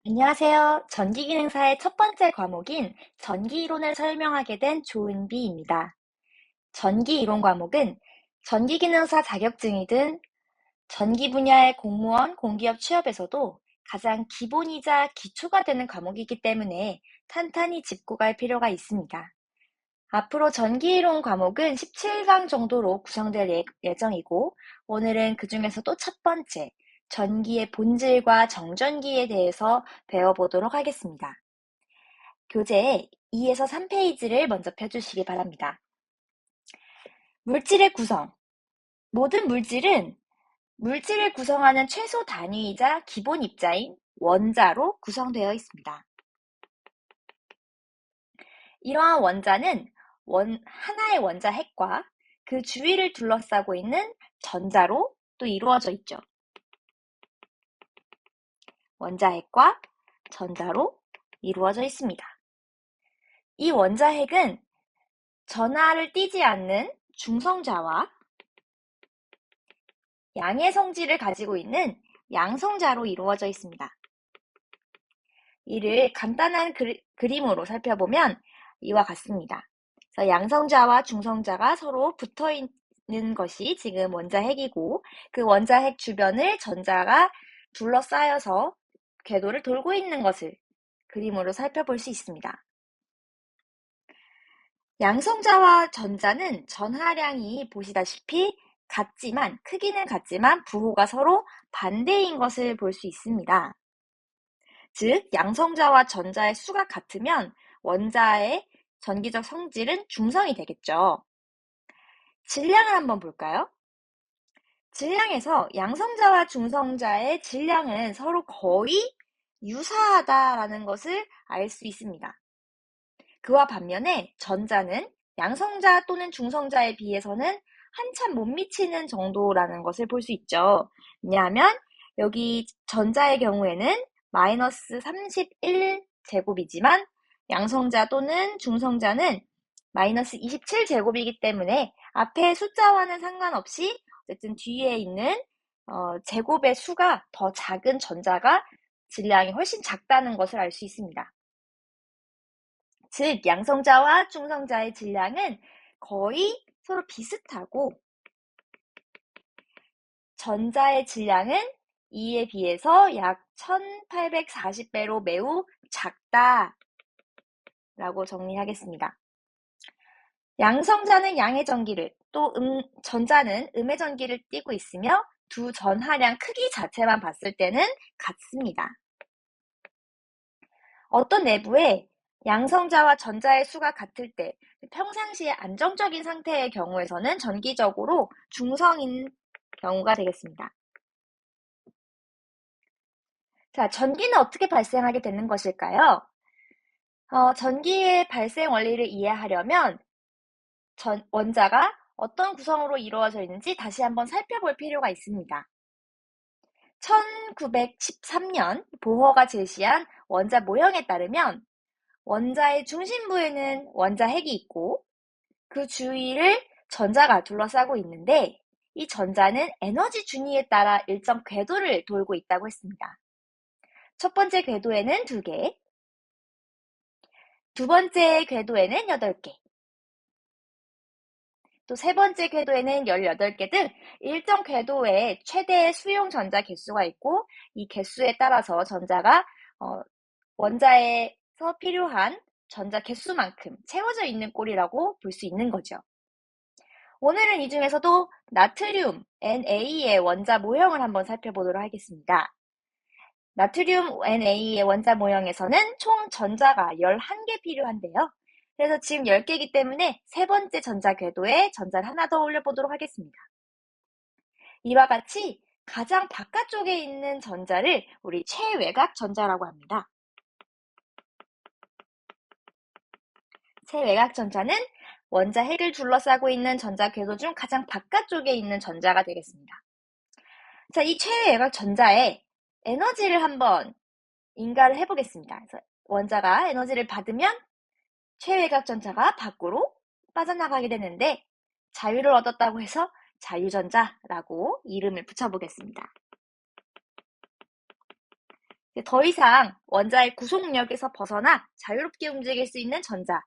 안녕하세요. 전기기능사의 첫 번째 과목인 전기이론을 설명하게 된 조은비입니다. 전기이론 과목은 전기기능사 자격증이든 전기 분야의 공무원, 공기업 취업에서도 가장 기본이자 기초가 되는 과목이기 때문에 탄탄히 짚고 갈 필요가 있습니다. 앞으로 전기이론 과목은 17강 정도로 구성될 예정이고, 오늘은 그 중에서도 첫 번째, 전기의 본질과 정전기에 대해서 배워보도록 하겠습니다. 교재 2에서 3페이지를 먼저 펴주시기 바랍니다. 물질의 구성. 모든 물질은 물질을 구성하는 최소 단위이자 기본 입자인 원자로 구성되어 있습니다. 이러한 원자는 하나의 원자 핵과 그 주위를 둘러싸고 있는 전자로 또 이루어져 있죠. 원자 핵과 전자로 이루어져 있습니다. 이 원자 핵은 전하를 띠지 않는 중성자와 양의 성질을 가지고 있는 양성자로 이루어져 있습니다. 이를 간단한 그림으로 살펴보면 이와 같습니다. 그래서 양성자와 중성자가 서로 붙어 있는 것이 지금 원자 핵이고, 그 원자 핵 주변을 전자가 둘러싸여서 궤도를 돌고 있는 것을 그림으로 살펴볼 수 있습니다. 양성자와 전자는 전하량이 보시다시피 크기는 같지만 부호가 서로 반대인 것을 볼 수 있습니다. 즉, 양성자와 전자의 수가 같으면 원자의 전기적 성질은 중성이 되겠죠. 질량을 한번 볼까요? 질량에서 양성자와 중성자의 질량은 서로 거의 유사하다라는 것을 알 수 있습니다. 그와 반면에 전자는 양성자 또는 중성자에 비해서는 한참 못 미치는 정도라는 것을 볼 수 있죠. 왜냐하면 여기 전자의 경우에는 마이너스 31제곱이지만 양성자 또는 중성자는 마이너스 27제곱이기 때문에 앞에 숫자와는 상관없이 어쨌든 뒤에 있는 제곱의 수가 더 작은 전자가 질량이 훨씬 작다는 것을 알 수 있습니다. 즉, 양성자와 중성자의 질량은 거의 서로 비슷하고 전자의 질량은 이에 비해서 약 1840배로 매우 작다라고 정리하겠습니다. 양성자는 양의 전기를, 또 전자는 음의 전기를 띠고 있으며 두 전하량 크기 자체만 봤을 때는 같습니다. 어떤 내부에 양성자와 전자의 수가 같을 때 평상시에 안정적인 상태의 경우에서는 전기적으로 중성인 경우가 되겠습니다. 자, 전기는 어떻게 발생하게 되는 것일까요? 전기의 발생 원리를 이해하려면 원자가 어떤 구성으로 이루어져 있는지 다시 한번 살펴볼 필요가 있습니다. 1913년 보허가 제시한 원자 모형에 따르면 원자의 중심부에는 원자 핵이 있고 그 주위를 전자가 둘러싸고 있는데, 이 전자는 에너지 준위에 따라 일정 궤도를 돌고 있다고 했습니다. 첫 번째 궤도에는 2개, 두 번째 궤도에는 8개, 또 세 번째 궤도에는 18개 등 일정 궤도에 최대 수용 전자 개수가 있고, 이 개수에 따라서 전자가 원자에서 필요한 전자 개수만큼 채워져 있는 꼴이라고 볼 수 있는 거죠. 오늘은 이 중에서도 나트륨 Na의 원자 모형을 한번 살펴보도록 하겠습니다. 나트륨 Na의 원자 모형에서는 총 전자가 11개 필요한데요. 그래서 지금 10개이기 때문에 세 번째 전자 궤도에 전자를 하나 더 올려보도록 하겠습니다. 이와 같이 가장 바깥쪽에 있는 전자를 우리 최외곽 전자라고 합니다. 최외곽 전자는 원자 핵을 둘러싸고 있는 전자 궤도 중 가장 바깥쪽에 있는 전자가 되겠습니다. 자, 이 최외곽 전자에 에너지를 한번 인가를 해보겠습니다. 그래서 원자가 에너지를 받으면 최외곽 전자가 밖으로 빠져나가게 되는데, 자유를 얻었다고 해서 자유전자라고 이름을 붙여보겠습니다. 더 이상 원자의 구속력에서 벗어나 자유롭게 움직일 수 있는 전자를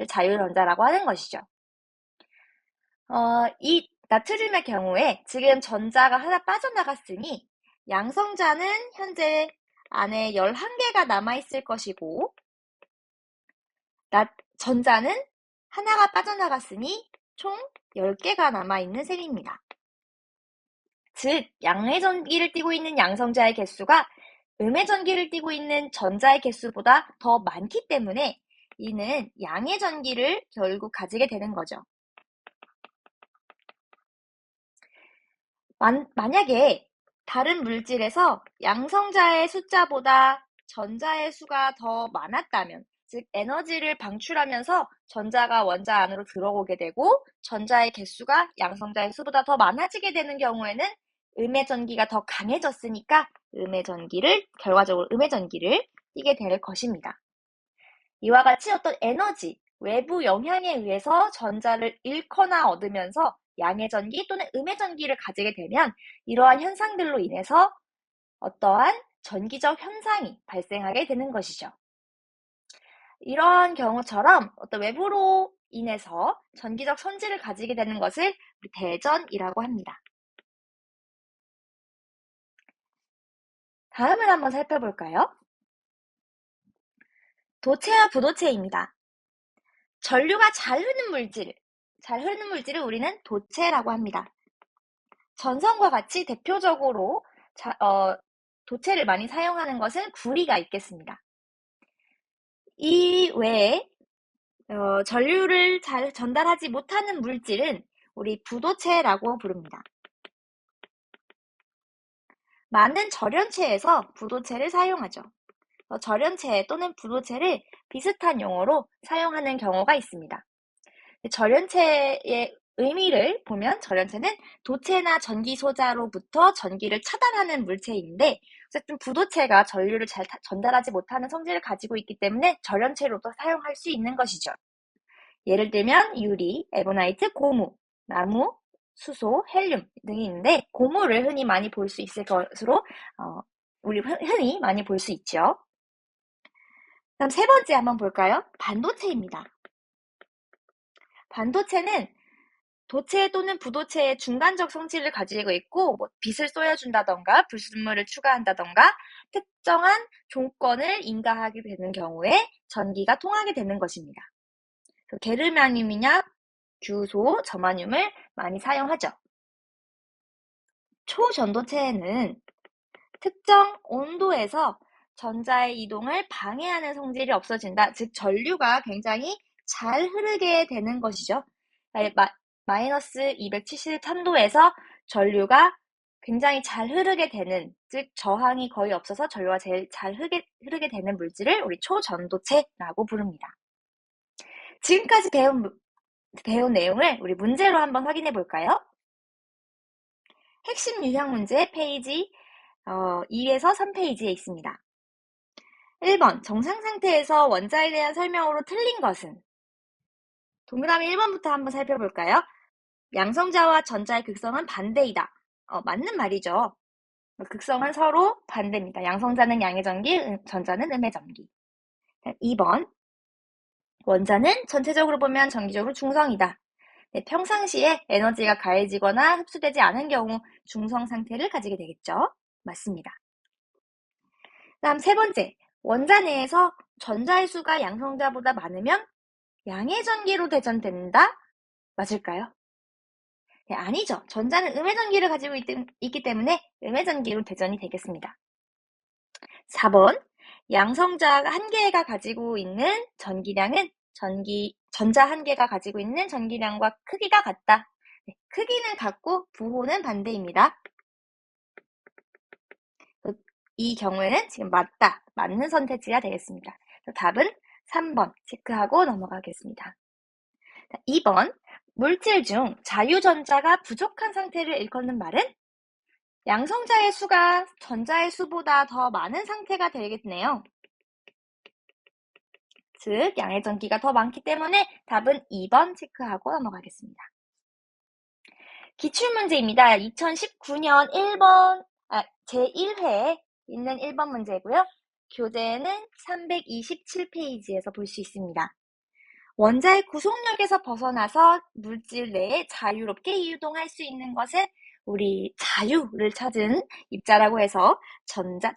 자유전자라고 하는 것이죠. 이 나트륨의 경우에 지금 전자가 하나 빠져나갔으니 양성자는 현재 안에 11개가 남아있을 것이고 전자는 하나가 빠져나갔으니 총 10개가 남아있는 셈입니다. 즉, 양의 전기를 띠고 있는 양성자의 개수가 음의 전기를 띠고 있는 전자의 개수보다 더 많기 때문에 이는 양의 전기를 결국 가지게 되는 거죠. 만약에 다른 물질에서 양성자의 숫자보다 전자의 수가 더 많았다면, 즉 에너지를 방출하면서 전자가 원자 안으로 들어오게 되고 전자의 개수가 양성자의 수보다 더 많아지게 되는 경우에는 음의 전기가 더 강해졌으니까 결과적으로 음의 전기를 띠게 될 것입니다. 이와 같이 어떤 에너지, 외부 영향에 의해서 전자를 잃거나 얻으면서 양의 전기 또는 음의 전기를 가지게 되면 이러한 현상들로 인해서 어떠한 전기적 현상이 발생하게 되는 것이죠. 이러한 경우처럼 어떤 외부로 인해서 전기적 선지를 가지게 되는 것을 우리 대전이라고 합니다. 다음을 한번 살펴볼까요? 도체와 부도체입니다. 전류가 잘 흐르는 물질을 우리는 도체라고 합니다. 전선과 같이 대표적으로 도체를 많이 사용하는 것은 구리가 있겠습니다. 이 외에 전류를 잘 전달하지 못하는 물질은 우리 부도체라고 부릅니다. 많은 절연체에서 부도체를 사용하죠. 절연체 또는 부도체를 비슷한 용어로 사용하는 경우가 있습니다. 절연체의 의미를 보면 절연체는 도체나 전기 소자로부터 전기를 차단하는 물체인데 어쨌든 부도체가 전류를 잘 전달하지 못하는 성질을 가지고 있기 때문에 절연체로도 사용할 수 있는 것이죠. 예를 들면 유리, 에보나이트, 고무, 나무, 수소, 헬륨 등이 있는데 고무를 흔히 많이 볼 수 있을 것으로 우리 흔히 많이 볼 수 있죠. 다음 세 번째 한번 볼까요? 반도체입니다. 반도체는 도체 또는 부도체의 중간적 성질을 가지고 있고 빛을 쏘여준다던가 불순물을 추가한다던가 특정한 조건을 인가하게 되는 경우에 전기가 통하게 되는 것입니다. 게르마늄이나 규소, 저마늄을 많이 사용하죠. 초전도체에는 특정 온도에서 전자의 이동을 방해하는 성질이 없어진다. 즉 전류가 굉장히 잘 흐르게 되는 것이죠. 마이너스 273도에서 전류가 굉장히 잘 흐르게 되는, 즉 저항이 거의 없어서 전류가 제일 잘 흐르게 되는 물질을 우리 초전도체라고 부릅니다. 지금까지 배운 내용을 우리 문제로 한번 확인해 볼까요? 핵심 유형 문제 페이지 2에서 3페이지에 있습니다. 1번, 정상 상태에서 원자에 대한 설명으로 틀린 것은? 동그라미 1번부터 한번 살펴볼까요? 양성자와 전자의 극성은 반대이다. 맞는 말이죠. 극성은 서로 반대입니다. 양성자는 양의 전기, 전자는 음의 전기. 2번, 원자는 전체적으로 보면 전기적으로 중성이다. 네, 평상시에 에너지가 가해지거나 흡수되지 않은 경우 중성 상태를 가지게 되겠죠. 맞습니다. 다음 세 번째, 원자 내에서 전자의 수가 양성자보다 많으면 양의 전기로 대전된다? 맞을까요? 네, 아니죠. 전자는 음의 전기를 가지고 있기 때문에 음의 전기로 대전이 되겠습니다. 4번, 양성자 한 개가 가지고 있는 전기량은 전자 한 개가 가지고 있는 전기량과 크기가 같다. 네, 크기는 같고 부호는 반대입니다. 이 경우에는 지금 맞는 선택지가 되겠습니다. 답은 3번 체크하고 넘어가겠습니다. 2번, 물질 중 자유전자가 부족한 상태를 일컫는 말은 양성자의 수가 전자의 수보다 더 많은 상태가 되겠네요. 즉, 양의 전기가 더 많기 때문에 답은 2번 체크하고 넘어가겠습니다. 기출문제입니다. 2019년 제1회에 있는 1번 문제고요. 교재에는 327페이지에서 볼 수 있습니다. 원자의 구속력에서 벗어나서 물질 내에 자유롭게 이동할 수 있는 것은 우리 자유를 찾은 입자라고 해서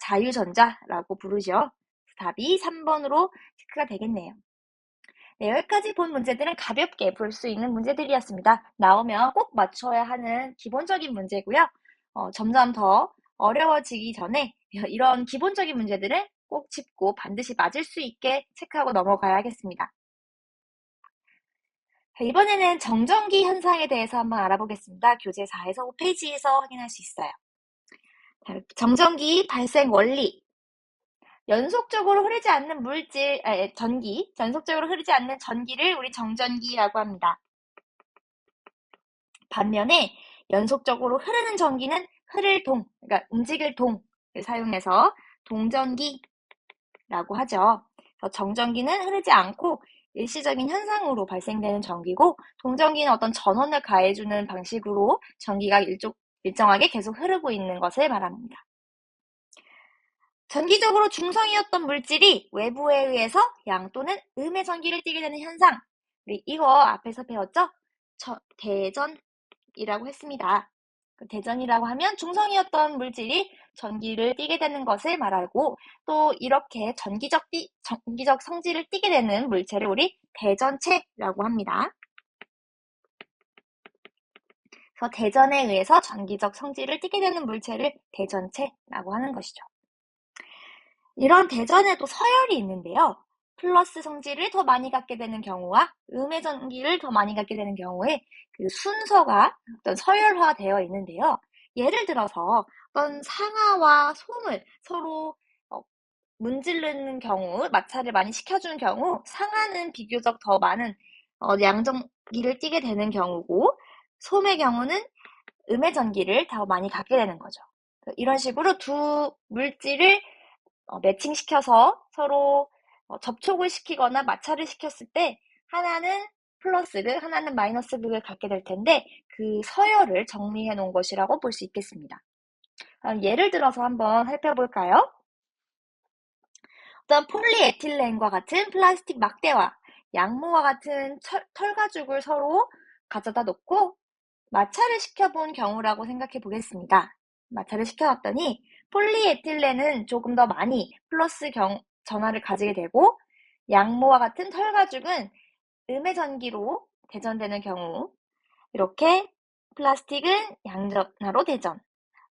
자유전자라고 부르죠. 답이 3번으로 체크가 되겠네요. 네, 여기까지 본 문제들은 가볍게 볼 수 있는 문제들이었습니다. 나오면 꼭 맞춰야 하는 기본적인 문제고요. 점점 더 어려워지기 전에 이런 기본적인 문제들을 꼭 짚고 반드시 맞을 수 있게 체크하고 넘어가야겠습니다. 이번에는 정전기 현상에 대해서 한번 알아보겠습니다. 교재 4에서 5페이지에서 확인할 수 있어요. 정전기 발생 원리. 연속적으로 흐르지 않는 연속적으로 흐르지 않는 전기를 우리 정전기라고 합니다. 반면에 연속적으로 흐르는 전기는 그러니까 움직일 동을 사용해서 동전기라고 하죠. 정전기는 흐르지 않고 일시적인 현상으로 발생되는 전기고, 동전기는 어떤 전원을 가해주는 방식으로 전기가 일정하게 계속 흐르고 있는 것을 말합니다. 전기적으로 중성이었던 물질이 외부에 의해서 양 또는 음의 전기를 띠게 되는 현상. 우리 이거 앞에서 배웠죠? 대전이라고 했습니다. 대전이라고 하면 중성이었던 물질이 전기를 띠게 되는 것을 말하고, 또 이렇게 전기적 성질을 띠게 되는 물체를 우리 대전체라고 합니다. 그래서 대전에 의해서 전기적 성질을 띠게 되는 물체를 대전체라고 하는 것이죠. 이런 대전에도 서열이 있는데요. 플러스 성질을 더 많이 갖게 되는 경우와 음의 전기를 더 많이 갖게 되는 경우에 그 순서가 어떤 서열화되어 있는데요. 예를 들어서 어떤 상아와 솜을 서로 문지르는 경우, 마찰을 많이 시켜주는 경우, 상아는 비교적 더 많은 양전기를 띠게 되는 경우고, 솜의 경우는 음의 전기를 더 많이 갖게 되는 거죠. 이런 식으로 두 물질을 매칭시켜서 서로 접촉을 시키거나 마찰을 시켰을 때 하나는 플러스극, 하나는 마이너스극을 갖게 될 텐데, 그 서열을 정리해 놓은 것이라고 볼 수 있겠습니다. 예를 들어서 한번 살펴볼까요? 어떤 폴리에틸렌과 같은 플라스틱 막대와 양모와 같은 털가죽을 서로 가져다 놓고 마찰을 시켜본 경우라고 생각해 보겠습니다. 마찰을 시켜봤더니 폴리에틸렌은 조금 더 많이 플러스 전하를 가지게 되고, 양모와 같은 털가죽은 음의 전기로 대전되는 경우, 이렇게 플라스틱은 양전하로 대전,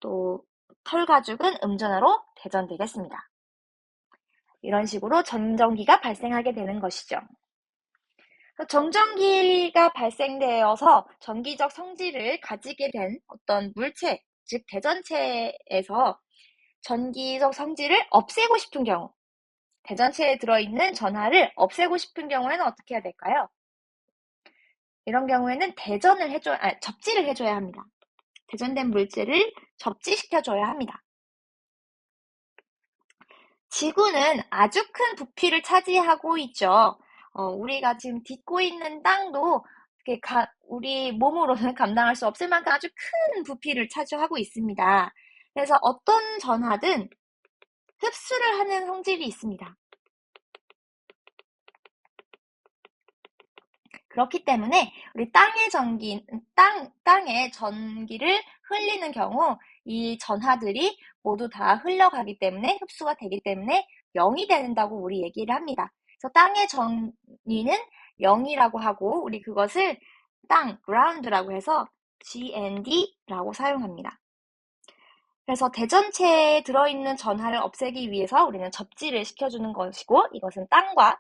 또 털가죽은 음전하로 대전되겠습니다. 이런 식으로 정전기가 발생하게 되는 것이죠. 정전기가 발생되어서 전기적 성질을 가지게 된 어떤 물체, 즉 대전체에서 전기적 성질을 없애고 싶은 경우, 대전체에 들어있는 전하를 없애고 싶은 경우에는 어떻게 해야 될까요? 이런 경우에는 접지를 해줘야 합니다. 대전된 물질을 접지시켜줘야 합니다. 지구는 아주 큰 부피를 차지하고 있죠. 우리가 지금 딛고 있는 땅도 우리 몸으로는 감당할 수 없을 만큼 아주 큰 부피를 차지하고 있습니다. 그래서 어떤 전하든 흡수를 하는 성질이 있습니다. 그렇기 때문에 우리 땅의 전기를 흘리는 경우 이 전하들이 모두 다 흘러가기 때문에 흡수가 되기 때문에 0이 된다고 우리 얘기를 합니다. 그래서 땅의 전위는 0이라고 하고, 우리 그것을 ground라고 해서 GND라고 사용합니다. 그래서 대전체에 들어있는 전하를 없애기 위해서 우리는 접지를 시켜주는 것이고, 이것은 땅과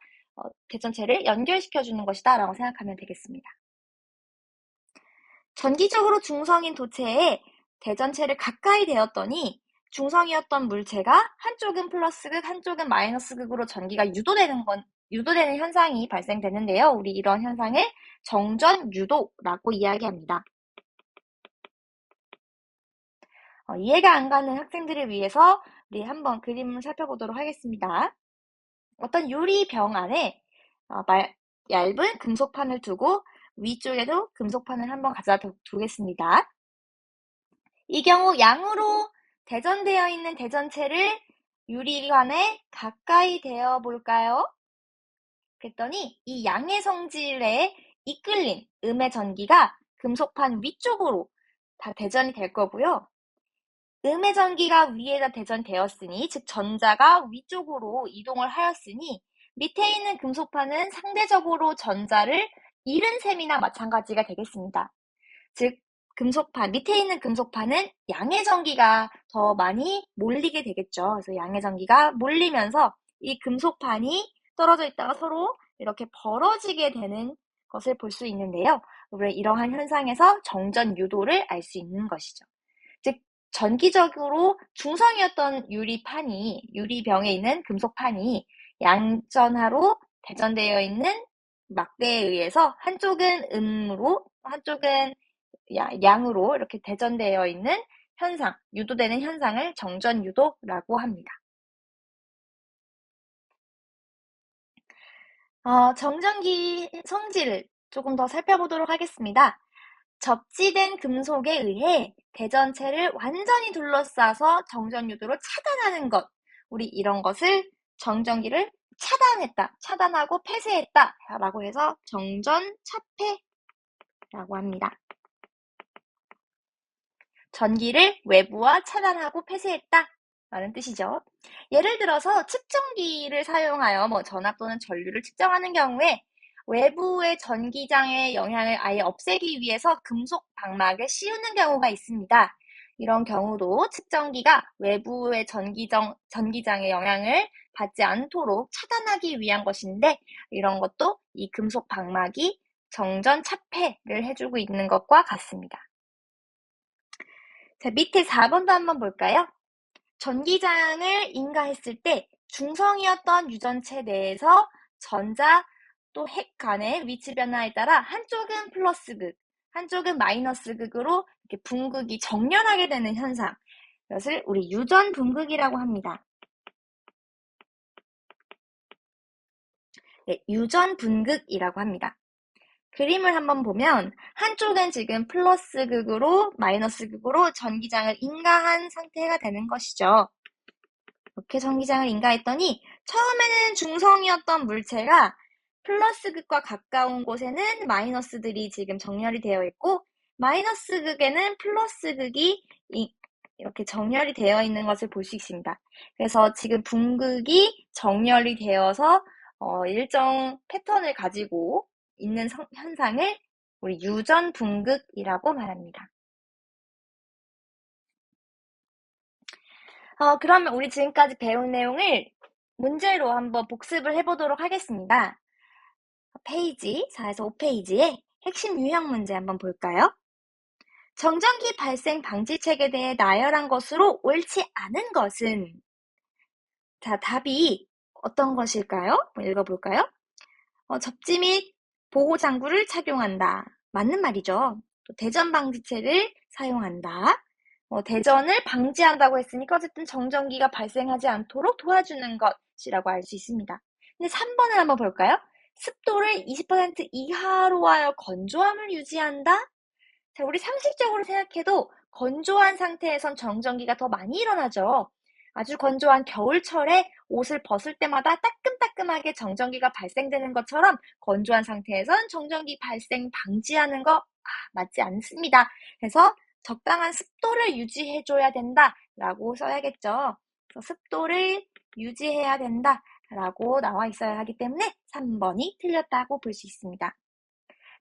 대전체를 연결시켜주는 것이다 라고 생각하면 되겠습니다. 전기적으로 중성인 도체에 대전체를 가까이 대었더니 중성이었던 물체가 한쪽은 플러스극, 한쪽은 마이너스극으로 전기가 유도되는 현상이 발생되는데요. 우리 이런 현상을 정전유도라고 이야기합니다. 이해가 안 가는 학생들을 위해서 우리 한번 그림을 살펴보도록 하겠습니다. 어떤 유리병 안에 얇은 금속판을 두고 위쪽에도 금속판을 한번 가져다 두겠습니다. 이 경우 양으로 대전되어 있는 대전체를 유리관에 가까이 대어 볼까요? 그랬더니 이 양의 성질에 이끌린 음의 전기가 금속판 위쪽으로 다 대전이 될 거고요. 음의 전기가 위에다 대전되었으니, 즉 전자가 위쪽으로 이동을 하였으니 밑에 있는 금속판은 상대적으로 전자를 잃은 셈이나 마찬가지가 되겠습니다. 즉 밑에 있는 금속판은 양의 전기가 더 많이 몰리게 되겠죠. 그래서 양의 전기가 몰리면서 이 금속판이 떨어져 있다가 서로 이렇게 벌어지게 되는 것을 볼 수 있는데요. 우리 이러한 현상에서 정전 유도를 알 수 있는 것이죠. 즉 전기적으로 중성이었던 유리병에 있는 금속판이 양전하로 대전되어 있는 막대에 의해서 한쪽은 음으로, 한쪽은 양으로 이렇게 대전되어 있는 현상, 유도되는 현상을 정전유도라고 합니다. 정전기 성질을 조금 더 살펴보도록 하겠습니다. 접지된 금속에 의해 대전체를 완전히 둘러싸서 정전유도로 차단하는 것, 우리 이런 것을 정전기를 차단하고 폐쇄했다 라고 해서 정전차폐라고 합니다. 전기를 외부와 차단하고 폐쇄했다 라는 뜻이죠. 예를 들어서 측정기를 사용하여 전압 또는 전류를 측정하는 경우에 외부의 전기장의 영향을 아예 없애기 위해서 금속 방막을 씌우는 경우가 있습니다. 이런 경우도 측정기가 외부의 전기장의 영향을 받지 않도록 차단하기 위한 것인데, 이런 것도 이 금속 방막이 정전 차폐를 해주고 있는 것과 같습니다. 자, 밑에 4번도 한번 볼까요? 전기장을 인가했을 때 중성이었던 유전체 내에서 전자 또 핵 간의 위치 변화에 따라 한쪽은 플러스 극, 한쪽은 마이너스 극으로 이렇게 분극이 정렬하게 되는 현상, 이것을 우리 유전 분극이라고 합니다. 네, 유전 분극이라고 합니다. 그림을 한번 보면 한쪽은 지금 플러스 극으로 마이너스 극으로 전기장을 인가한 상태가 되는 것이죠. 이렇게 전기장을 인가했더니 처음에는 중성이었던 물체가 플러스 극과 가까운 곳에는 마이너스들이 지금 정렬이 되어 있고, 마이너스 극에는 플러스 극이 이렇게 정렬이 되어 있는 것을 볼 수 있습니다. 그래서 지금 분극이 정렬이 되어서 일정 패턴을 가지고 있는 현상을 우리 유전 분극이라고 말합니다. 그러면 우리 지금까지 배운 내용을 문제로 한번 복습을 해보도록 하겠습니다. 페이지 4에서 5페이지에 핵심 유형 문제 한번 볼까요? 정전기 발생 방지책에 대해 나열한 것으로 옳지 않은 것은? 자, 답이 어떤 것일까요? 읽어볼까요? 접지 및 보호 장구를 착용한다. 맞는 말이죠. 또 대전 방지책을 사용한다. 대전을 방지한다고 했으니까 어쨌든 정전기가 발생하지 않도록 도와주는 것이라고 알 수 있습니다. 근데 3번을 한번 볼까요? 습도를 20% 이하로 하여 건조함을 유지한다? 자, 우리 상식적으로 생각해도 건조한 상태에선 정전기가 더 많이 일어나죠. 아주 건조한 겨울철에 옷을 벗을 때마다 따끔따끔하게 정전기가 발생되는 것처럼 건조한 상태에선 정전기 발생 방지하는 거 맞지 않습니다. 그래서 적당한 습도를 유지해줘야 된다라고 써야겠죠. 그래서 습도를 유지해야 된다라고 나와 있어야 하기 때문에 3번이 틀렸다고 볼 수 있습니다.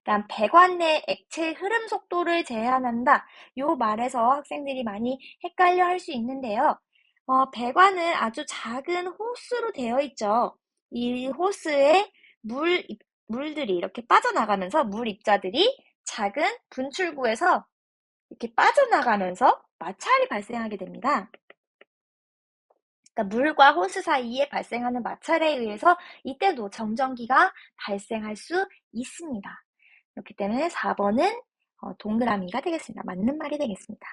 다음 배관 내 액체 흐름 속도를 제한한다. 요 말에서 학생들이 많이 헷갈려 할 수 있는데요. 배관은 아주 작은 호스로 되어 있죠. 이 호스에 물들이 이렇게 빠져나가면서 물 입자들이 작은 분출구에서 이렇게 빠져나가면서 마찰이 발생하게 됩니다. 그러니까 물과 호스 사이에 발생하는 마찰에 의해서 이때도 정전기가 발생할 수 있습니다. 그렇기 때문에 4번은 동그라미가 되겠습니다. 맞는 말이 되겠습니다.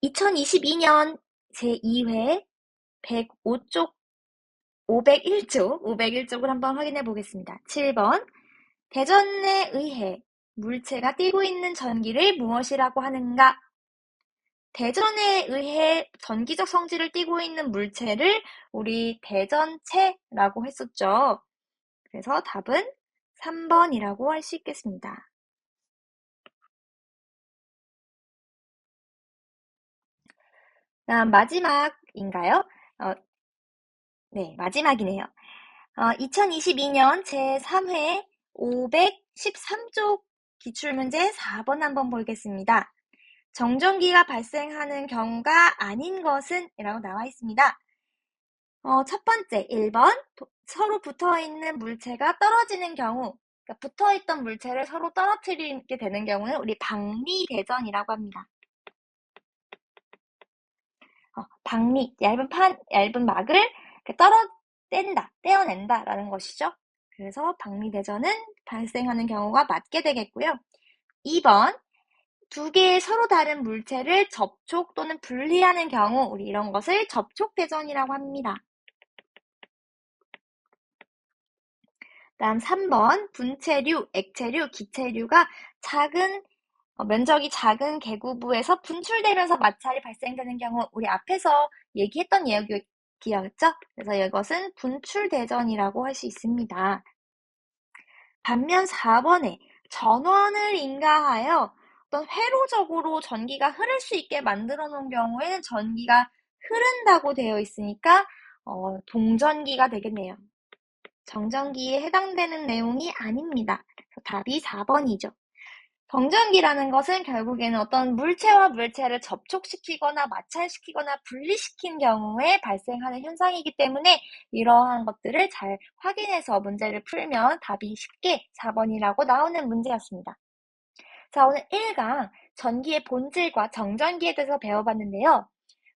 2022년 제2회 105쪽, 501쪽을 한번 확인해 보겠습니다. 7번, 대전에 의해 물체가 띠고 있는 전기를 무엇이라고 하는가? 대전에 의해 전기적 성질을 띠고 있는 물체를 우리 대전체라고 했었죠. 그래서 답은 3번이라고 할 수 있겠습니다. 다음 마지막인가요? 네, 마지막이네요. 2022년 제3회 513쪽 기출문제 4번 한번 보겠습니다. 정전기가 발생하는 경우가 아닌 것은? 이라고 나와 있습니다. 첫 번째, 1번. 서로 붙어있는 물체가 떨어지는 경우, 그러니까 붙어있던 물체를 서로 떨어뜨리게 되는 경우는 우리 방리대전이라고 합니다. 얇은 막을 떼어낸다라는 것이죠. 그래서 방리대전은 발생하는 경우가 많게 되겠고요. 2번, 두 개의 서로 다른 물체를 접촉 또는 분리하는 경우, 우리 이런 것을 접촉대전이라고 합니다. 다음 3번, 분체류, 액체류, 기체류가 면적이 작은 계구부에서 분출되면서 마찰이 발생되는 경우, 우리 앞에서 얘기했던 이야기였죠? 그래서 이것은 분출대전이라고 할 수 있습니다. 반면 4번에 전원을 인가하여 어떤 회로적으로 전기가 흐를 수 있게 만들어 놓은 경우에는 전기가 흐른다고 되어 있으니까 동전기가 되겠네요. 정전기에 해당되는 내용이 아닙니다. 답이 4번이죠. 정전기라는 것은 결국에는 어떤 물체와 물체를 접촉시키거나 마찰시키거나 분리시킨 경우에 발생하는 현상이기 때문에 이러한 것들을 잘 확인해서 문제를 풀면 답이 쉽게 4번이라고 나오는 문제였습니다. 자, 오늘 1강 전기의 본질과 정전기에 대해서 배워봤는데요.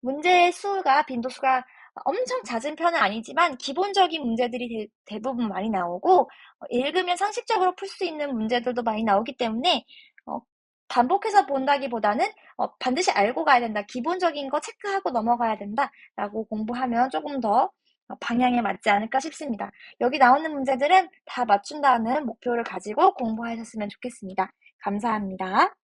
문제의 빈도수가 엄청 잦은 편은 아니지만 기본적인 문제들이 대부분 많이 나오고 읽으면 상식적으로 풀 수 있는 문제들도 많이 나오기 때문에 반복해서 본다기보다는 반드시 알고 가야 된다. 기본적인 거 체크하고 넘어가야 된다라고 공부하면 조금 더 방향에 맞지 않을까 싶습니다. 여기 나오는 문제들은 다 맞춘다는 목표를 가지고 공부하셨으면 좋겠습니다. 감사합니다.